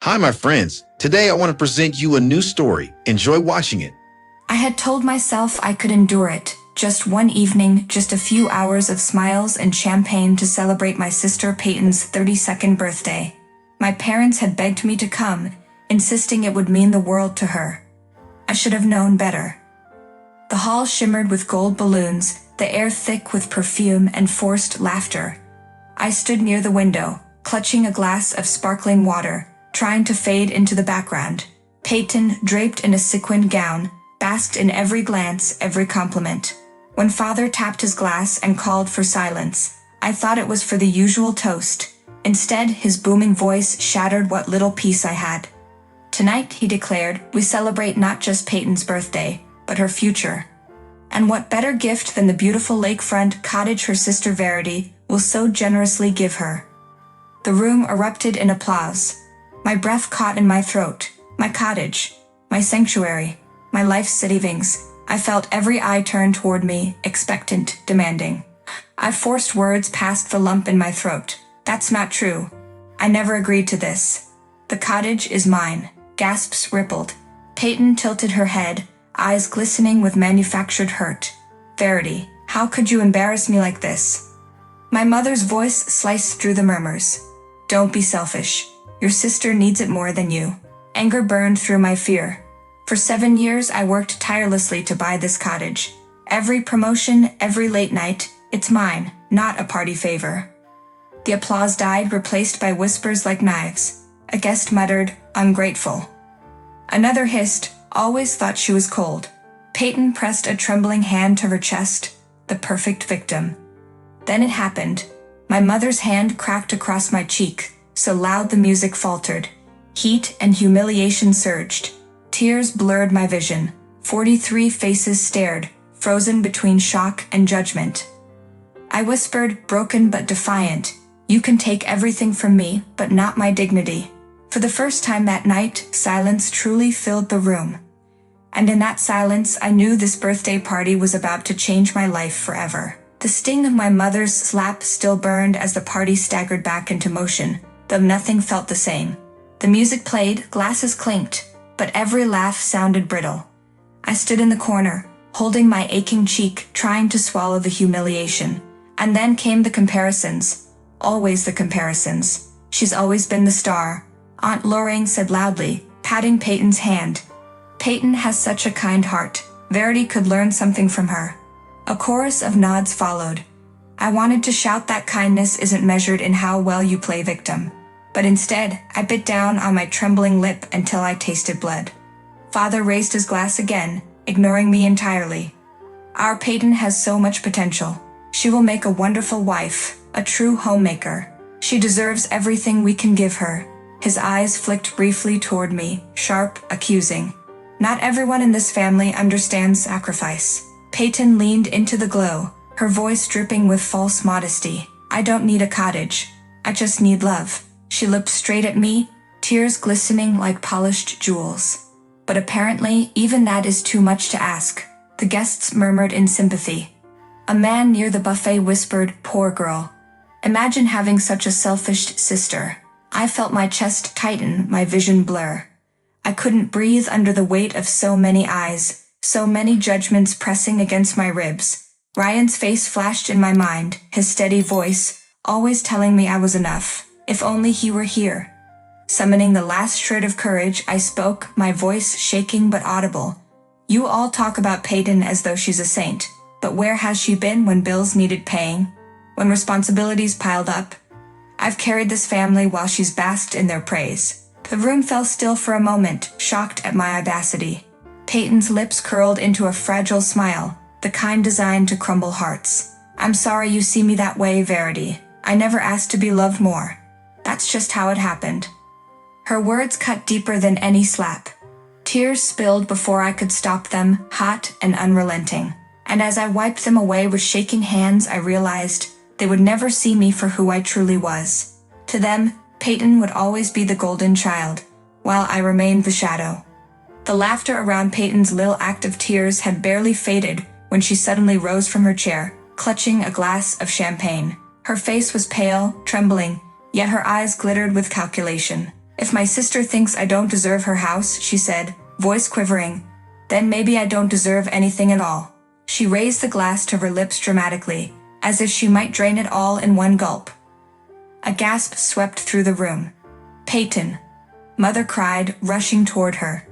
Hi, my friends. Today I want to present you a new story. Enjoy watching it. I had told myself I could endure it. Just one evening, just a few hours of smiles and champagne to celebrate my sister Peyton's 32nd birthday. My parents had begged me to come, insisting it would mean the world to her. I should have known better. The hall shimmered with gold balloons, the air thick with perfume and forced laughter. I stood near the window, clutching a glass of sparkling water, trying to fade into the background. Peyton, draped in a sequined gown, basked in every glance, every compliment. When father tapped his glass and called for silence, I thought it was for the usual toast. Instead, his booming voice shattered what little peace I had. Tonight, he declared, we celebrate not just Peyton's birthday, but her future. And what better gift than the beautiful lakefront cottage her sister Verity will so generously give her. The room erupted in applause. My breath caught in my throat. My cottage, my sanctuary, my life savings. I felt every eye turn toward me, expectant, demanding. I forced words past the lump in my throat. That's not true. I never agreed to this. The cottage is mine. Gasps rippled. Peyton tilted her head, eyes glistening with manufactured hurt. Verity, how could you embarrass me like this? My mother's voice sliced through the murmurs. Don't be selfish. Your sister needs it more than you. Anger burned through my fear. For 7 years I worked tirelessly to buy this cottage. Every promotion, every late night, it's mine, not a party favor. The applause died, replaced by whispers like knives. A guest muttered, ungrateful. Another hissed, always thought she was cold. Peyton pressed a trembling hand to her chest, the perfect victim. Then it happened. My mother's hand cracked across my cheek, so loud the music faltered. Heat and humiliation surged. Tears blurred my vision. 43 faces stared, frozen between shock and judgment. I whispered, broken but defiant, you can take everything from me, but not my dignity. For the first time that night, silence truly filled the room. And in that silence, I knew this birthday party was about to change my life forever. The sting of my mother's slap still burned as the party staggered back into motion, though nothing felt the same. The music played, glasses clinked, but every laugh sounded brittle. I stood in the corner, holding my aching cheek, trying to swallow the humiliation. And then came the comparisons. Always the comparisons. She's always been the star, Aunt Lorraine said loudly, patting Peyton's hand. Peyton has such a kind heart. Verity could learn something from her. A chorus of nods followed. I wanted to shout that kindness isn't measured in how well you play victim. But instead, I bit down on my trembling lip until I tasted blood. Father raised his glass again, ignoring me entirely. Our Peyton has so much potential. She will make a wonderful wife, a true homemaker. She deserves everything we can give her. His eyes flicked briefly toward me, sharp, accusing. Not everyone in this family understands sacrifice. Peyton leaned into the glow, her voice dripping with false modesty. I don't need a cottage. I just need love. She looked straight at me, tears glistening like polished jewels. But apparently, even that is too much to ask. The guests murmured in sympathy. A man near the buffet whispered, poor girl. Imagine having such a selfish sister. I felt my chest tighten, my vision blur. I couldn't breathe under the weight of so many eyes, so many judgments pressing against my ribs. Ryan's face flashed in my mind, his steady voice, always telling me I was enough. If only he were here. Summoning the last shred of courage, I spoke, my voice shaking but audible. You all talk about Peyton as though she's a saint, but where has she been when bills needed paying? When responsibilities piled up? I've carried this family while she's basked in their praise. The room fell still for a moment, shocked at my audacity. Peyton's lips curled into a fragile smile, the kind designed to crumble hearts. I'm sorry you see me that way, Verity. I never asked to be loved more. That's just how it happened. Her words cut deeper than any slap. Tears spilled before I could stop them, hot and unrelenting. And as I wiped them away with shaking hands, I realized they would never see me for who I truly was. To them, Peyton would always be the golden child, while I remained the shadow. The laughter around Peyton's little act of tears had barely faded when she suddenly rose from her chair, clutching a glass of champagne. Her face was pale, trembling, yet her eyes glittered with calculation. If my sister thinks I don't deserve her house, she said, voice quivering, then maybe I don't deserve anything at all. She raised the glass to her lips dramatically, as if she might drain it all in one gulp. A gasp swept through the room. Peyton, Mother cried, rushing toward her.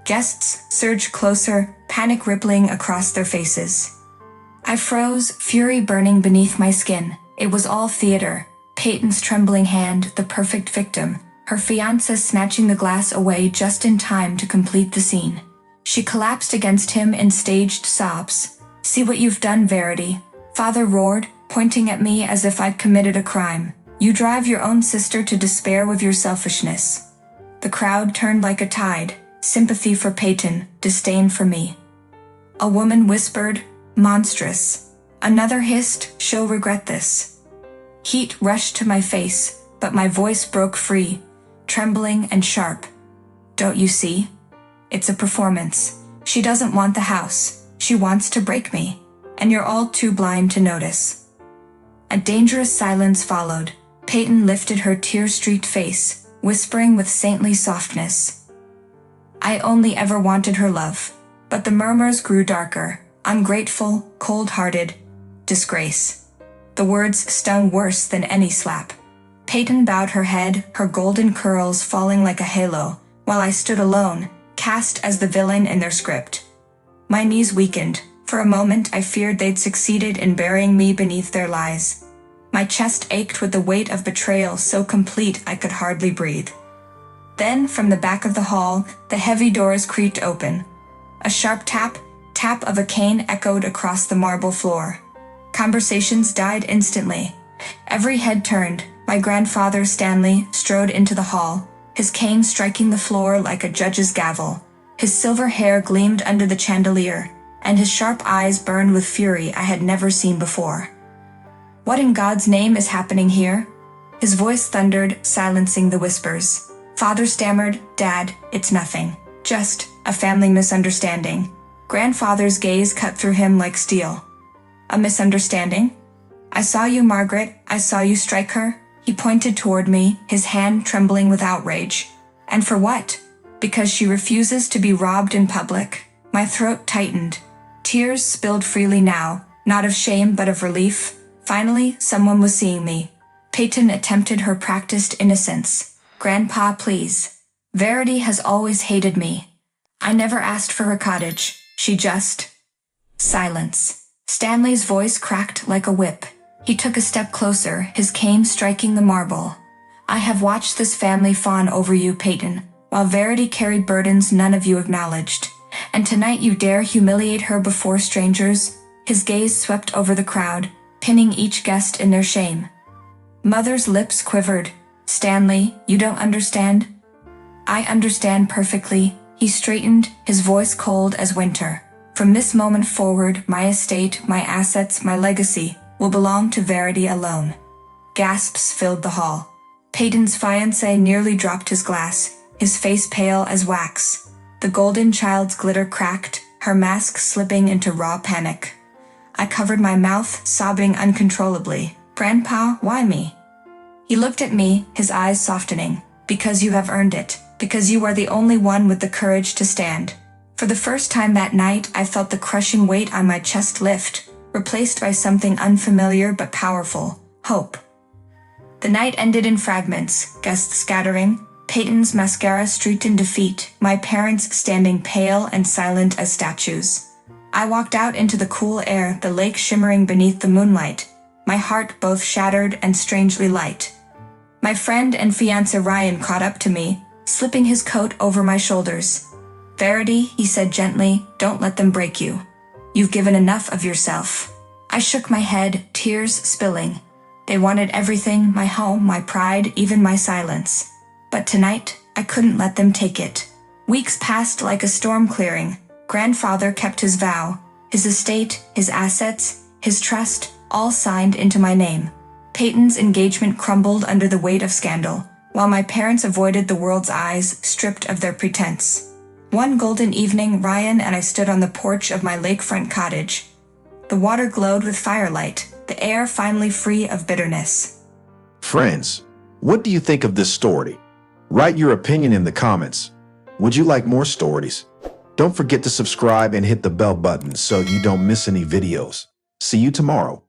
Guests surged closer, panic rippling across their faces. I froze, fury burning beneath my skin. It was all theater. Peyton's trembling hand, the perfect victim, her fiancé snatching the glass away just in time to complete the scene. She collapsed against him in staged sobs. See what you've done, Verity, Father roared, pointing at me as if I'd committed a crime. You drive your own sister to despair with your selfishness. The crowd turned like a tide, sympathy for Peyton, disdain for me. A woman whispered, monstrous. Another hissed, she'll regret this. Heat rushed to my face, but my voice broke free, trembling and sharp. Don't you see? It's a performance. She doesn't want the house. She wants to break me. And you're all too blind to notice. A dangerous silence followed. Peyton lifted her tear-streaked face, whispering with saintly softness. I only ever wanted her love. But the murmurs grew darker, ungrateful, cold-hearted, disgrace. The words stung worse than any slap. Peyton bowed her head, her golden curls falling like a halo, while I stood alone, cast as the villain in their script. My knees weakened. For a moment I feared they'd succeeded in burying me beneath their lies. My chest ached with the weight of betrayal so complete I could hardly breathe. Then, from the back of the hall, the heavy doors creaked open. A sharp tap of a cane echoed across the marble floor. Conversations died instantly. Every head turned. My grandfather, Stanley, strode into the hall, his cane striking the floor like a judge's gavel. His silver hair gleamed under the chandelier, and his sharp eyes burned with fury I had never seen before. What in God's name is happening here? His voice thundered, silencing the whispers. Father stammered, Dad, it's nothing. Just a family misunderstanding. Grandfather's gaze cut through him like steel. A misunderstanding? I saw you, Margaret. I saw you strike her. He pointed toward me, his hand trembling with outrage. And for what? Because she refuses to be robbed in public. My throat tightened. Tears spilled freely now, not of shame but of relief. Finally, someone was seeing me. Peyton attempted her practiced innocence. Grandpa, please. Verity has always hated me. I never asked for her cottage. She just... Silence. Stanley's voice cracked like a whip. He took a step closer, his cane striking the marble. I have watched this family fawn over you, Peyton, while Verity carried burdens none of you acknowledged. And tonight you dare humiliate her before strangers? His gaze swept over the crowd, pinning each guest in their shame. Mother's lips quivered. Stanley, you don't understand? I understand perfectly. He straightened, his voice cold as winter. From this moment forward, my estate, my assets, my legacy will belong to Verity alone. Gasps filled the hall. Peyton's fiancé nearly dropped his glass, his face pale as wax. The golden child's glitter cracked, her mask slipping into raw panic. I covered my mouth, sobbing uncontrollably. Grandpa, why me? He looked at me, his eyes softening. Because you have earned it. Because you are the only one with the courage to stand. For the first time that night, I felt the crushing weight on my chest lift, replaced by something unfamiliar but powerful, hope. The night ended in fragments, guests scattering, Peyton's mascara streaked in defeat, my parents standing pale and silent as statues. I walked out into the cool air, the lake shimmering beneath the moonlight, my heart both shattered and strangely light. My friend and fiancé Ryan caught up to me, slipping his coat over my shoulders. Verity, he said gently, don't let them break you. You've given enough of yourself. I shook my head, tears spilling. They wanted everything, my home, my pride, even my silence. But tonight, I couldn't let them take it. Weeks passed like a storm clearing. Grandfather kept his vow. His estate, his assets, his trust, all signed into my name. Peyton's engagement crumbled under the weight of scandal, while my parents avoided the world's eyes, stripped of their pretense. One golden evening, Ryan and I stood on the porch of my lakefront cottage. The water glowed with firelight, the air finally free of bitterness. Friends, what do you think of this story? Write your opinion in the comments. Would you like more stories? Don't forget to subscribe and hit the bell button so you don't miss any videos. See you tomorrow.